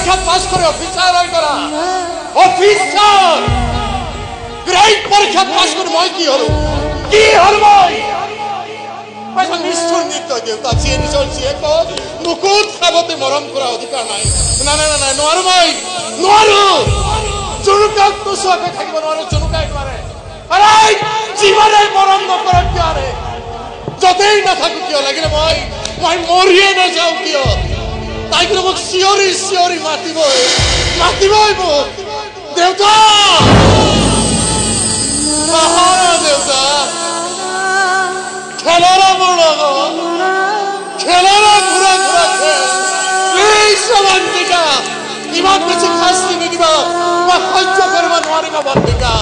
পৰীক্ষাত পাছ কৰি অফিচাৰ হৈ কৰা অফিচাৰ গ্ৰেড পৰীক্ষাত পাছ কৰি মই কি হলো মই নিষ্ঠুৰ নিৰ্দয় দেউতা যিয়ে নিজৰ জীয়েকক মুকুট খাবতে মৰম কৰা অধিকাৰ নাই নাই নোৱাৰো মই নোৱাৰো জুনুকাক নোচোৱাকৈ থাকিব নোৱাৰো জুনুকাই নোৱাৰে জীৱনে মৰম নকৰা কিয় যতেই নাথাকো কিয় লাগিলে মই মৰিয়ে নাযাওঁ কিয় তাই কিন্তু মোক চিঞৰি চিঞৰি মাতিবই মোক দেউতা দেউতা খেলাৰা মোৰ লগত খেলাৰা ঘূৰা খেল প্লিজ অৱন্তিকা ইমান বেছি শাস্তি নিদিবা মই সহ্য কৰিব নোৱাৰিম অৱন্তিকা